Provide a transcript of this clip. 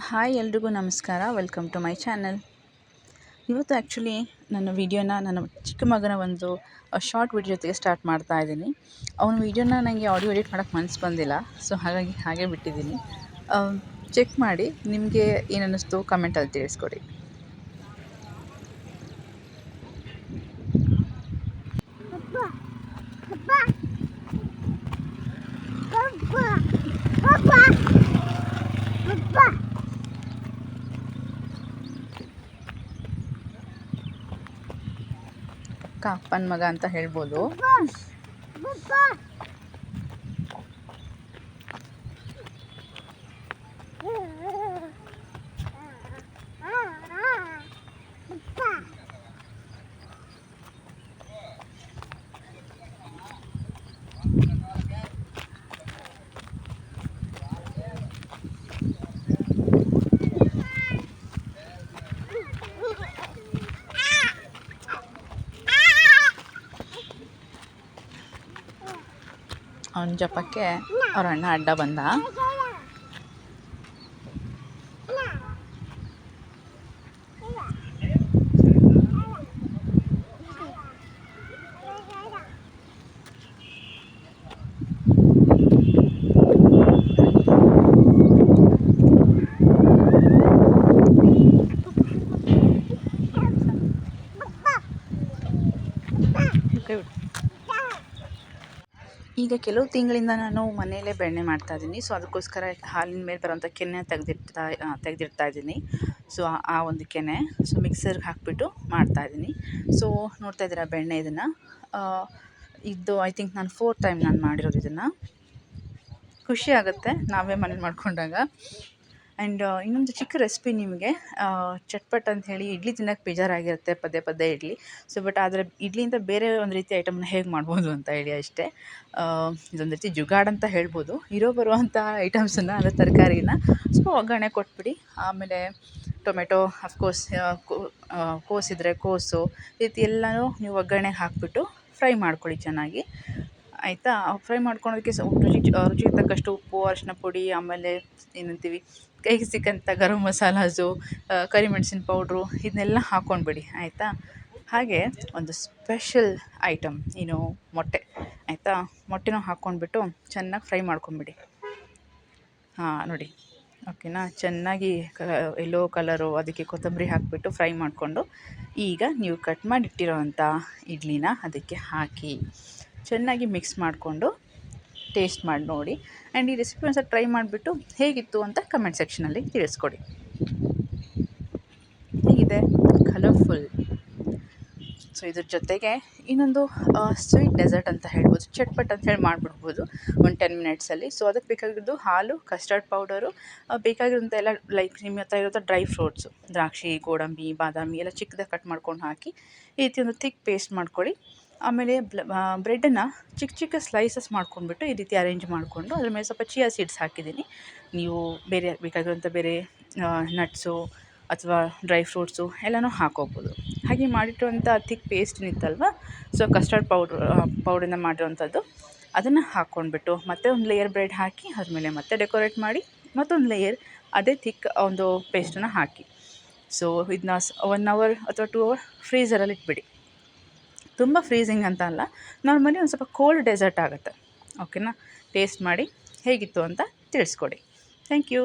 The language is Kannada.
ಹಾಯ್ ಎಲ್ರಿಗೂ ನಮಸ್ಕಾರ. Welcome to my channel. ಇವತ್ತು ಆ್ಯಕ್ಚುಲಿ ನನ್ನ ವೀಡಿಯೋನ ನನ್ನ ಚಿಕ್ಕ ಮಗನ ಒಂದು ಶಾರ್ಟ್ ವೀಡಿಯೋ ಜೊತೆಗೆ ಸ್ಟಾರ್ಟ್ ಮಾಡ್ತಾ ಇದ್ದೀನಿ. ಅವನ ವೀಡಿಯೋನ ನನಗೆ ಆಡಿಯೋ ಎಡಿಟ್ ಮಾಡೋಕ್ಕೆ ಮನಸ್ಸು ಬಂದಿಲ್ಲ, ಸೊ ಹಾಗಾಗಿ ಹಾಗೆ ಬಿಟ್ಟಿದ್ದೀನಿ. ಚೆಕ್ ಮಾಡಿ ನಿಮಗೆ ಏನನ್ನಿಸ್ತು ಕಮೆಂಟಲ್ಲಿ ತಿಳಿಸ್ಕೊಡಿ. ಅಪ್ಪನ ಮಗ ಅಂತ ಹೇಳ್ಬೋದು. ಅವನ ಜಪಕ್ಕೆ ಅವ್ರ ಅಣ್ಣ ಅಡ್ಡ ಬಂದ. ಈಗ ಕೆಲವು ತಿಂಗಳಿಂದ ನಾನು ಮನೆಯಲ್ಲೇ ಬೆಣ್ಣೆ ಮಾಡ್ತಾಯಿದ್ದೀನಿ. ಸೊ ಅದಕ್ಕೋಸ್ಕರ ಹಾಲಿನ ಮೇಲೆ ಬರೋಂಥ ಕೆನೆ ತೆಗೆದಿಡ್ತಾ ಇದ್ದೀನಿ. ಸೊ ಆ ಒಂದು ಕೆನೆ ಮಿಕ್ಸರ್ಗೆ ಹಾಕಿಬಿಟ್ಟು ಮಾಡ್ತಾಯಿದ್ದೀನಿ. ಸೊ ನೋಡ್ತಾ ಇದ್ದೀರಾ ಬೆಣ್ಣೆ ಇದನ್ನು. ಇದು ಐ ಥಿಂಕ್ ನಾನು 4th ಟೈಮ್ ನಾನು ಮಾಡಿರೋದು ಇದನ್ನು. ಖುಷಿ ಆಗುತ್ತೆ ನಾವೇ ಮನೇಲಿ ಮಾಡ್ಕೊಂಡಾಗ. ಆ್ಯಂಡ್ ಇನ್ನೊಂದು ಚಿಕ್ಕ ರೆಸಿಪಿ ನಿಮಗೆ, ಚಟ್ಪಟ್ ಅಂತ ಹೇಳಿ ಇಡ್ಲಿ ತಿನ್ನೋಕ್ಕೆ ಬೇಜಾರಾಗಿರುತ್ತೆ ಪದೇ ಇಡ್ಲಿ. ಸೊ ಬಟ್ ಆದರೆ ಇಡ್ಲಿಯಿಂದ ಬೇರೆ ಒಂದು ರೀತಿ ಐಟಮ್ನ ಹೇಗೆ ಮಾಡ್ಬೋದು ಅಂತ ಹೇಳಿ ಅಷ್ಟೇ. ಇದೊಂದು ರೀತಿ ಜುಗಾಡ್ ಅಂತ ಹೇಳ್ಬೋದು. ಬರುವಂಥ ಐಟಮ್ಸನ್ನು ಅಂದರೆ ತರಕಾರಿನ ಸ್ವಲ್ಪ ಒಗ್ಗರಣೆ ಕೊಟ್ಬಿಡಿ. ಆಮೇಲೆ ಟೊಮೆಟೊ ಅಫ್ಕೋರ್ಸ್, ಕೋಸಿದ್ರೆ ಕೋಸು, ಈ ರೀತಿ ಎಲ್ಲನೂ ನೀವು ಒಗ್ಗರಣೆಗೆ ಹಾಕಿಬಿಟ್ಟು ಫ್ರೈ ಮಾಡ್ಕೊಳ್ಳಿ ಚೆನ್ನಾಗಿ, ಆಯಿತಾ. ಫ್ರೈ ಮಾಡ್ಕೊಳೋದಕ್ಕೆ ರುಚಿಗೆ ತಕ್ಕಷ್ಟು ಉಪ್ಪು, ಅರಿಶಿನ ಪುಡಿ, ಆಮೇಲೆ ಏನಂತೀವಿ ಕೈಗೆ ಸಿಕ್ಕಂಥ ಗರಂ ಮಸಾಲಾಸು, ಕರಿಮೆಣಸಿನ ಪೌಡ್ರು, ಇದನ್ನೆಲ್ಲ ಹಾಕ್ಕೊಂಡ್ಬಿಡಿ, ಆಯಿತಾ. ಹಾಗೆ ಒಂದು ಸ್ಪೆಷಲ್ ಐಟಮ್ ಮೊಟ್ಟೆ, ಆಯಿತಾ. ಮೊಟ್ಟೆನೂ ಹಾಕ್ಕೊಂಡ್ಬಿಟ್ಟು ಚೆನ್ನಾಗಿ ಫ್ರೈ ಮಾಡ್ಕೊಂಬಿಡಿ. ನೋಡಿ, ಓಕೆನಾ. ಚೆನ್ನಾಗಿ ಯೆಲ್ಲೋ ಕಲರು, ಅದಕ್ಕೆ ಕೊತ್ತಂಬರಿ ಹಾಕಿಬಿಟ್ಟು ಫ್ರೈ ಮಾಡಿಕೊಂಡು ಈಗ ನೀವು ಕಟ್ ಮಾಡಿಟ್ಟಿರೋವಂಥ ಇಡ್ಲಿನ ಅದಕ್ಕೆ ಹಾಕಿ ಚೆನ್ನಾಗಿ ಮಿಕ್ಸ್ ಮಾಡಿಕೊಂಡು ಟೇಸ್ಟ್ ಮಾಡಿ ನೋಡಿ. ಆ್ಯಂಡ್ ಈ ರೆಸಿಪಿ ಒಂದು ಟ್ರೈ ಮಾಡಿಬಿಟ್ಟು ಹೇಗಿತ್ತು ಅಂತ ಕಮೆಂಟ್ ಸೆಕ್ಷನಲ್ಲಿ ತಿಳಿಸ್ಕೊಡಿ. ಹೇಗಿದೆ? ಕಲರ್ಫುಲ್. ಸೊ ಇದ್ರ ಜೊತೆಗೆ ಇನ್ನೊಂದು ಸ್ವೀಟ್ ಡೆಸರ್ಟ್ ಅಂತ ಹೇಳ್ಬೋದು, ಚಟ್ಪಟ್ ಅಂತ ಹೇಳಿ ಮಾಡಿಬಿಡ್ಬೋದು ಒಂದು 10 ಮಿನಿಟ್ಸಲ್ಲಿ. ಸೊ ಅದಕ್ಕೆ ಬೇಕಾಗಿರೋದು ಹಾಲು, ಕಸ್ಟರ್ಡ್ ಪೌಡರು, ಬೇಕಾಗಿರೋಂಥ ಎಲ್ಲ ಲೈಕ್ ನಿಮ್ಮ ಹತ್ರ ಇರೋಂಥ ಡ್ರೈ ಫ್ರೂಟ್ಸು, ದ್ರಾಕ್ಷಿ, ಗೋಡಂಬಿ, ಬಾದಾಮಿ ಎಲ್ಲ ಚಿಕ್ಕದಾಗಿ ಕಟ್ ಮಾಡ್ಕೊಂಡು ಹಾಕಿ ಈ ರೀತಿ ಒಂದು ಥಿಕ್ ಪೇಸ್ಟ್ ಮಾಡ್ಕೊಳ್ಳಿ. ಆಮೇಲೆ ಬ್ರೆಡ್ಡನ್ನು ಚಿಕ್ಕ ಸ್ಲೈಸಸ್ ಮಾಡ್ಕೊಂಡ್ಬಿಟ್ಟು ಈ ರೀತಿ ಅರೇಂಜ್ ಮಾಡಿಕೊಂಡು ಅದ್ರ ಮೇಲೆ ಸ್ವಲ್ಪ ಚಿಯಾ ಸೀಡ್ಸ್ ಹಾಕಿದ್ದೀನಿ. ನೀವು ಬೇರೆ ಬೇಕಾಗಿರೋಂಥ ಬೇರೆ ನಟ್ಸು ಅಥವಾ ಡ್ರೈ ಫ್ರೂಟ್ಸು ಎಲ್ಲನೂ ಹಾಕೋಬೋದು. ಹಾಗೆ ಮಾಡಿಟ್ಟಿರುವಂಥ ಥಿಕ್ ಪೇಸ್ಟ್ ಏನಿತ್ತಲ್ವ, ಸೊ ಕಸ್ಟರ್ಡ್ ಪೌಡ್ರಿಂದ ಮಾಡಿರೋವಂಥದ್ದು, ಅದನ್ನು ಹಾಕ್ಕೊಂಡ್ಬಿಟ್ಟು ಮತ್ತೆ ಒಂದು ಲೇಯರ್ ಬ್ರೆಡ್ ಹಾಕಿ ಅದ್ಮೇಲೆ ಮತ್ತೆ ಡೆಕೋರೇಟ್ ಮಾಡಿ ಮತ್ತೊಂದು ಲೇಯರ್ ಅದೇ ಥಿಕ್ ಒಂದು ಪೇಸ್ಟನ್ನು ಹಾಕಿ. ಸೊ ಇದನ್ನ 1 hour ಅಥವಾ 2 hour ಫ್ರೀಝರಲ್ಲಿ ಇಟ್ಬಿಡಿ. ತುಂಬ ಫ್ರೀಝಿಂಗ್ ಅಂತ ಅಲ್ಲ, ನಾರ್ಮಲಿ ಒಂದು ಸ್ವಲ್ಪ ಕೋಲ್ಡ್ ಡೆಸರ್ಟ್ ಆಗುತ್ತೆ, ಓಕೆನಾ. ಟೇಸ್ಟ್ ಮಾಡಿ ಹೇಗಿತ್ತು ಅಂತ ತಿಳಿಸ್ಕೊಡಿ. Thank you.